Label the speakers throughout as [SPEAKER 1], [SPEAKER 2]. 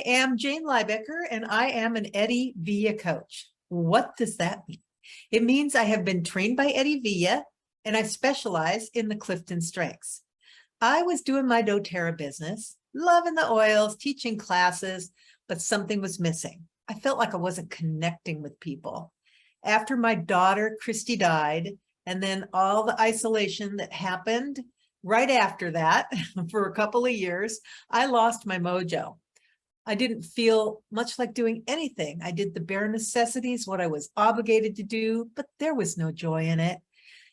[SPEAKER 1] am Jane Liebecker, and I am an Eddie Villa coach. What does that mean? It means I have been trained by Eddie Villa, and I specialize in the Clifton Strengths. I was doing my doTERRA business, loving the oils, teaching classes, but something was missing. I felt like I wasn't connecting with people. After my daughter, Christy, died, and then all the isolation that happened right after that for a couple of years, I lost my mojo. I didn't feel much like doing anything. I did the bare necessities, what I was obligated to do, but there was no joy in it.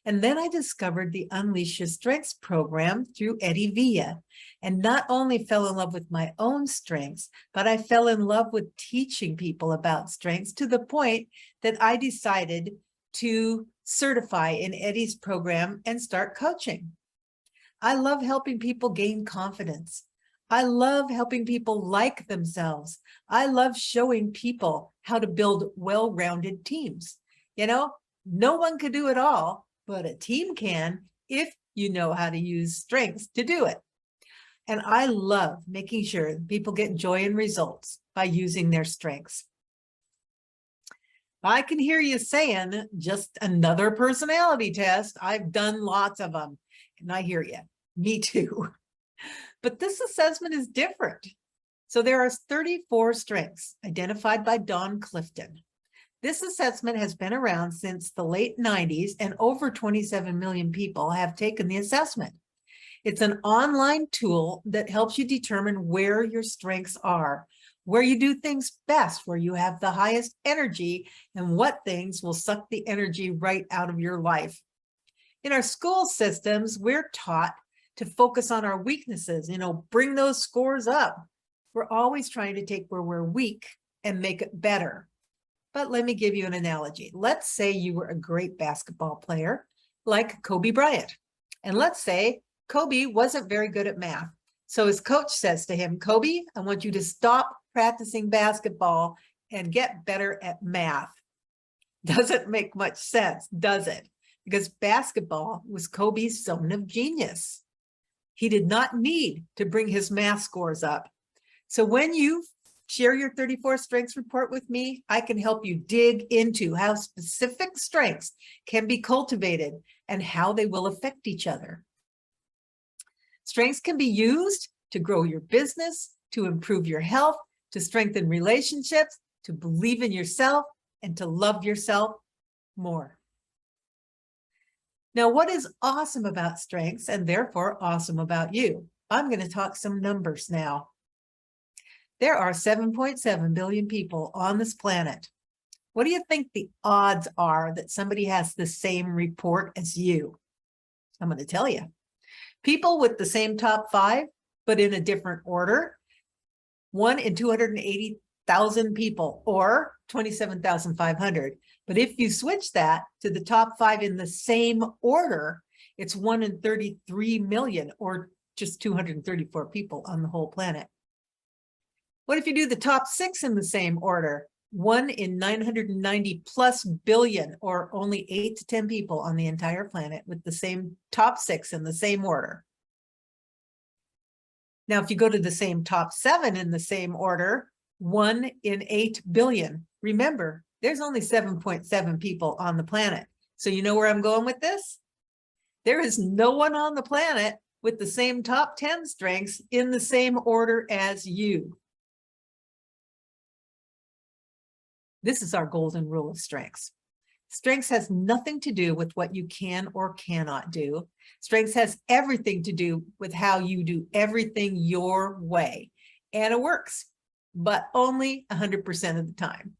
[SPEAKER 1] And then I discovered the Unleash Your Strengths program through Eddie Villa, and not only fell in love with my own strengths, but I fell in love with teaching people about strengths to the point that I decided to certify in Eddie's program and start coaching. I love helping people gain confidence. I love helping people like themselves. I love showing people how to build well-rounded teams. You know, no one could do it all, but a team can if you know how to use strengths to do it. And I love making sure people get joy and results by using their strengths. I can hear you saying, just another personality test. I've done lots of them, and I hear you. Me too. But this assessment is different. So there are 34 strengths identified by Don Clifton. This assessment has been around since the late 90s, and over 27 million people have taken the assessment. It's an online tool that helps you determine where your strengths are, where you do things best, where you have the highest energy, and what things will suck the energy right out of your life. In our school systems, we're taught to focus on our weaknesses, bring those scores up. We're always trying to take where we're weak and make it better. But let me give you an analogy. Let's say you were a great basketball player like Kobe Bryant. And let's say Kobe wasn't very good at math. So his coach says to him, Kobe, I want you to stop practicing basketball and get better at math. Doesn't make much sense, does it? Because basketball was Kobe's zone of genius. He did not need to bring his math scores up. So when you share your 34 strengths report with me, I can help you dig into how specific strengths can be cultivated and how they will affect each other. Strengths can be used to grow your business, to improve your health, to strengthen relationships, to believe in yourself, and to love yourself more. Now, what is awesome about strengths, and therefore awesome about you? I'm going to talk some numbers now. There are 7.7 billion people on this planet. What do you think the odds are that somebody has the same report as you? I'm going to tell you. People with the same top 5, but in a different order, 1 in 280,000 people, or 27,500. But if you switch that to the top 5 in the same order, it's 1 in 33 million, or just 234 people on the whole planet. What if you do the top 6 in the same order? 1 in 990 plus billion, or only 8 to 10 people on the entire planet with the same top 6 in the same order. Now, if you go to the same top 7 in the same order, 1 in 8 billion. Remember, there's only 7.7 people on the planet. So you know where I'm going with this? There is no one on the planet with the same top 10 strengths in the same order as you. This is our golden rule of strengths. Strengths has nothing to do with what you can or cannot do. Strengths has everything to do with how you do everything your way. And it works, but only 100% of the time.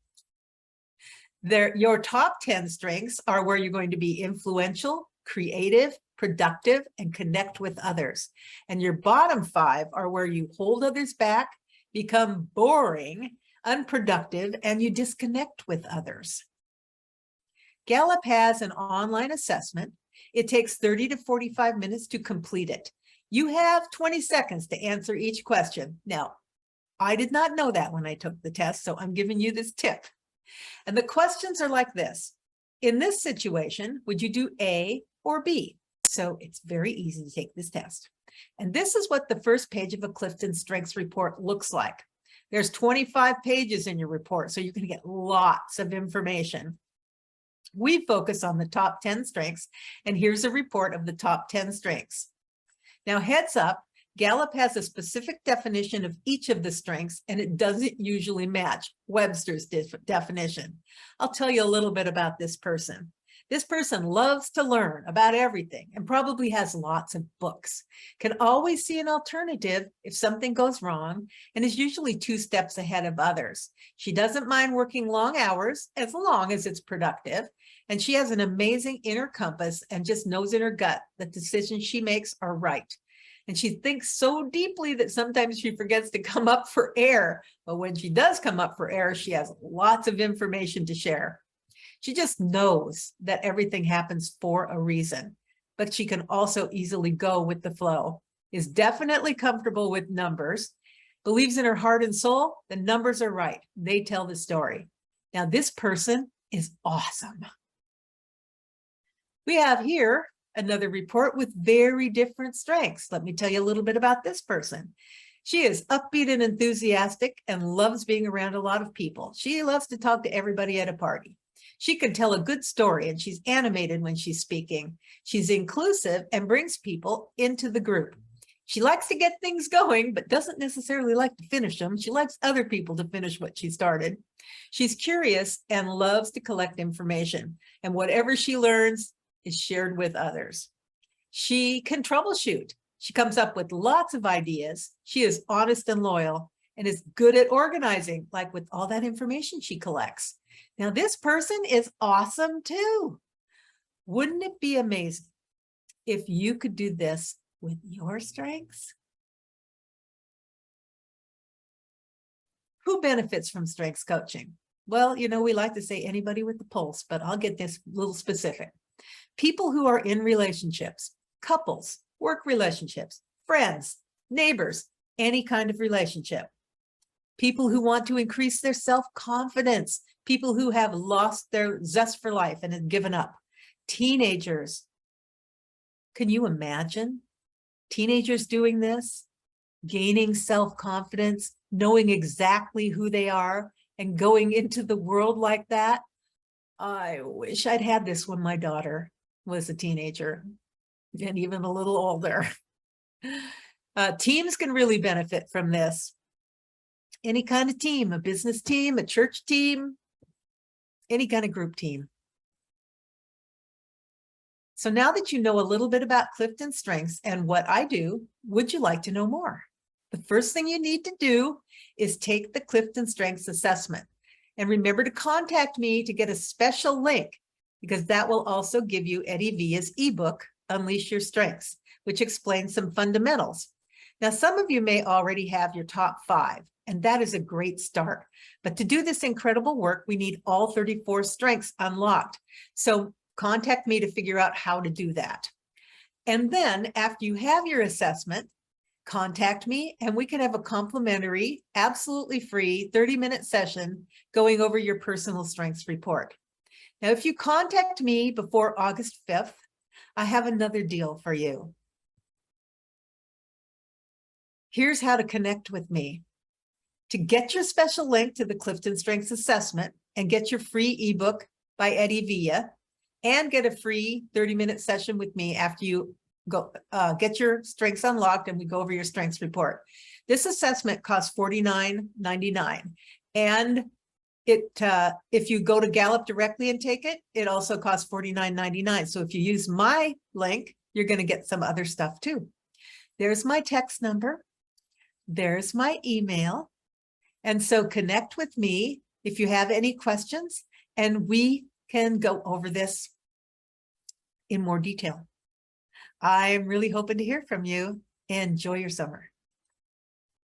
[SPEAKER 1] Your top 10 strengths are where you're going to be influential, creative, productive, and connect with others. And your bottom 5 are where you hold others back, become boring, unproductive, and you disconnect with others. Gallup has an online assessment. It takes 30 to 45 minutes to complete it. You have 20 seconds to answer each question. Now, I did not know that when I took the test, so I'm giving you this tip. And the questions are like this. In this situation, would you do A or B? So it's very easy to take this test. And this is what the first page of a Clifton Strengths report looks like. There's 25 pages in your report, so you can get lots of information. We focus on the top 10 strengths, and here's a report of the top 10 strengths. Now, heads up, Gallup has a specific definition of each of the strengths, and it doesn't usually match Webster's definition. I'll tell you a little bit about this person. This person loves to learn about everything and probably has lots of books, can always see an alternative if something goes wrong, and is usually 2 steps ahead of others. She doesn't mind working long hours as long as it's productive, and she has an amazing inner compass and just knows in her gut that decisions she makes are right. And she thinks so deeply that sometimes she forgets to come up for air. But when she does come up for air, she has lots of information to share. She just knows that everything happens for a reason, but she can also easily go with the flow, is definitely comfortable with numbers, believes in her heart and soul. The numbers are right. They tell the story. Now, this person is awesome. We have here another report with very different strengths. Let me tell you a little bit about this person. She is upbeat and enthusiastic and loves being around a lot of people. She loves to talk to everybody at a party. She can tell a good story, and she's animated when she's speaking. She's inclusive and brings people into the group. She likes to get things going, but doesn't necessarily like to finish them. She likes other people to finish what she started. She's curious and loves to collect information, and whatever she learns is shared with others. She can troubleshoot. She comes up with lots of ideas. She is honest and loyal and is good at organizing, like with all that information she collects. Now, this person is awesome too. Wouldn't it be amazing if you could do this with your strengths? Who benefits from strengths coaching? Well, we like to say anybody with the pulse, but I'll get this a little specific. People who are in relationships, couples, work relationships, friends, neighbors, any kind of relationship. People who want to increase their self-confidence, people who have lost their zest for life and have given up. Teenagers. Can you imagine teenagers doing this? Gaining self-confidence, knowing exactly who they are, and going into the world like that? I wish I'd had this when my daughter was a teenager and even a little older. Teams can really benefit from this. Any kind of team, a business team, a church team, any kind of group team. So now that you know a little bit about Clifton Strengths and what I do, would you like to know more? The first thing you need to do is take the Clifton Strengths assessment. And remember to contact me to get a special link, because that will also give you Eddie Villa's ebook, Unleash Your Strengths, which explains some fundamentals. Now, some of you may already have your top 5, and that is a great start. But to do this incredible work, we need all 34 strengths unlocked. So contact me to figure out how to do that. And then after you have your assessment, contact me and we can have a complimentary, absolutely free 30-minute session going over your personal strengths report. Now, if you contact me before August 5th, I have another deal for you. Here's how to connect with me. To get your special link to the Clifton Strengths Assessment and get your free ebook by Eddie Villa and get a free 30-minute session with me after you go get your strengths unlocked and we go over your strengths report. This assessment costs $49.99. And if you go to Gallup directly and take it, it also costs $49.99. So if you use my link, you're going to get some other stuff too. There's my text number. There's my email. And so connect with me if you have any questions, and we can go over this in more detail. I'm really hoping to hear from you. Enjoy your summer.